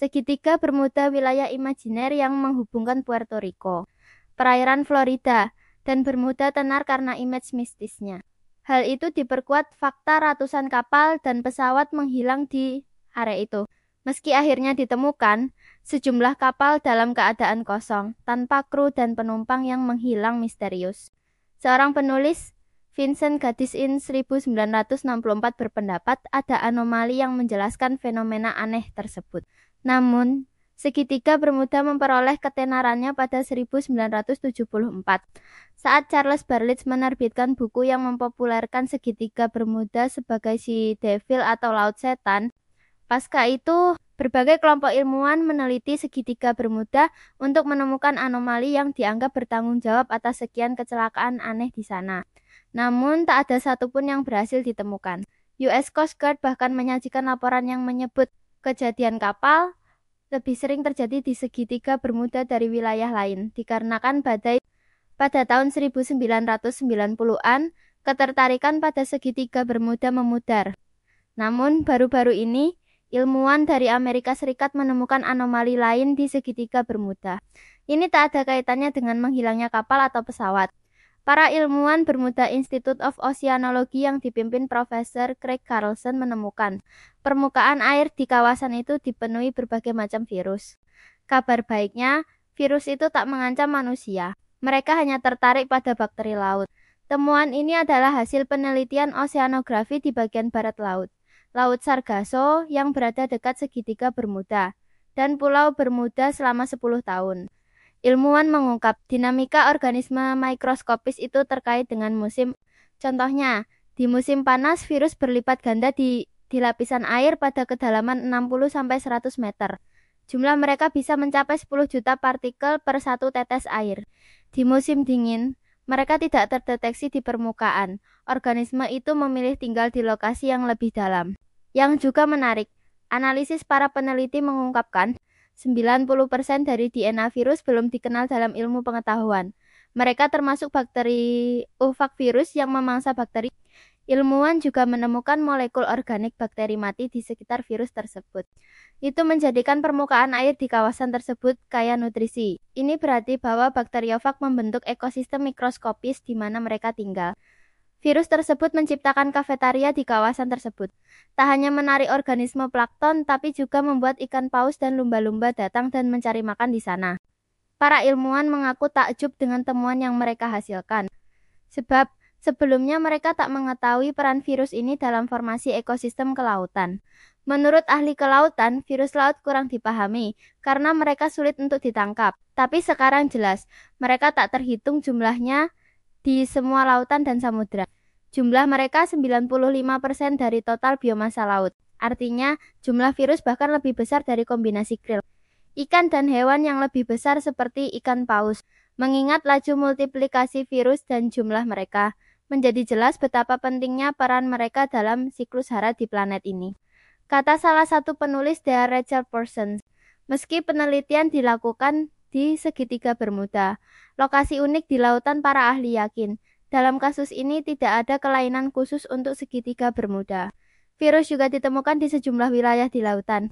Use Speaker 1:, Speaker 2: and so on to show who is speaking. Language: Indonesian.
Speaker 1: segitiga bermuda wilayah imajiner yang menghubungkan Puerto Rico, perairan Florida, dan Bermuda tenar karena image mistisnya. Hal itu diperkuat fakta ratusan kapal dan pesawat menghilang di area itu. Meski akhirnya ditemukan, sejumlah kapal dalam keadaan kosong, tanpa kru dan penumpang yang menghilang misterius. Seorang penulis, Vincent Gaddis in 1964 berpendapat ada anomali yang menjelaskan fenomena aneh tersebut. Namun, segitiga Bermuda memperoleh ketenarannya pada 1974, saat Charles Berlitz menerbitkan buku yang mempopulerkan segitiga Bermuda sebagai Sea Devil atau Laut Setan. Pasca itu, berbagai kelompok ilmuwan meneliti segitiga Bermuda untuk menemukan anomali yang dianggap bertanggung jawab atas sekian kecelakaan aneh di sana. Namun, tak ada satupun yang berhasil ditemukan. US Coast Guard bahkan menyajikan laporan yang menyebut kejadian kapal lebih sering terjadi di segitiga Bermuda dari wilayah lain, dikarenakan badai pada tahun 1990-an, ketertarikan pada segitiga Bermuda memudar. Namun, baru-baru ini, ilmuwan dari Amerika Serikat menemukan anomali lain di segitiga Bermuda. Ini tak ada kaitannya dengan menghilangnya kapal atau pesawat. Para ilmuwan Bermuda Institute of Oceanology yang dipimpin Profesor Craig Carlson menemukan permukaan air di kawasan itu dipenuhi berbagai macam virus. Kabar baiknya, virus itu tak mengancam manusia. Mereka hanya tertarik pada bakteri laut. Temuan ini adalah hasil penelitian oseanografi di bagian barat laut, Laut Sargasso yang berada dekat segitiga Bermuda, dan Pulau Bermuda selama 10 tahun. Ilmuwan mengungkap dinamika organisme mikroskopis itu terkait dengan musim. Contohnya, di musim panas virus berlipat ganda di lapisan air pada kedalaman 60-100 meter. Jumlah mereka bisa mencapai 10 juta partikel per satu tetes air. Di musim dingin, mereka tidak terdeteksi di permukaan. Organisme itu memilih tinggal di lokasi yang lebih dalam. Yang juga menarik, analisis para peneliti mengungkapkan 90% dari DNA virus belum dikenal dalam ilmu pengetahuan. Mereka termasuk bakteri virus yang memangsa bakteri. Ilmuwan juga menemukan molekul organik bakteri mati di sekitar virus tersebut. Itu menjadikan permukaan air di kawasan tersebut kaya nutrisi. Ini berarti bahwa bakteriofag membentuk ekosistem mikroskopis di mana mereka tinggal. Virus tersebut menciptakan kafetaria di kawasan tersebut. Tak hanya menarik organisme plankton, tapi juga membuat ikan paus dan lumba-lumba datang dan mencari makan di sana. Para ilmuwan mengaku takjub dengan temuan yang mereka hasilkan. Sebab, sebelumnya mereka tak mengetahui peran virus ini dalam formasi ekosistem kelautan. Menurut ahli kelautan, virus laut kurang dipahami karena mereka sulit untuk ditangkap. Tapi sekarang jelas, mereka tak terhitung jumlahnya di semua lautan dan samudra. Jumlah mereka 95% dari total biomasa laut. Artinya, jumlah virus bahkan lebih besar dari kombinasi krill, ikan dan hewan yang lebih besar seperti ikan paus. Mengingat laju multiplikasi virus dan jumlah mereka, menjadi jelas betapa pentingnya peran mereka dalam siklus hara di planet ini. Kata salah satu penulis, Dea Rachel Parsons, meski penelitian dilakukan di segitiga Bermuda, lokasi unik di lautan, para ahli yakin dalam kasus ini tidak ada kelainan khusus untuk segitiga Bermuda. Virus juga ditemukan di sejumlah wilayah di lautan.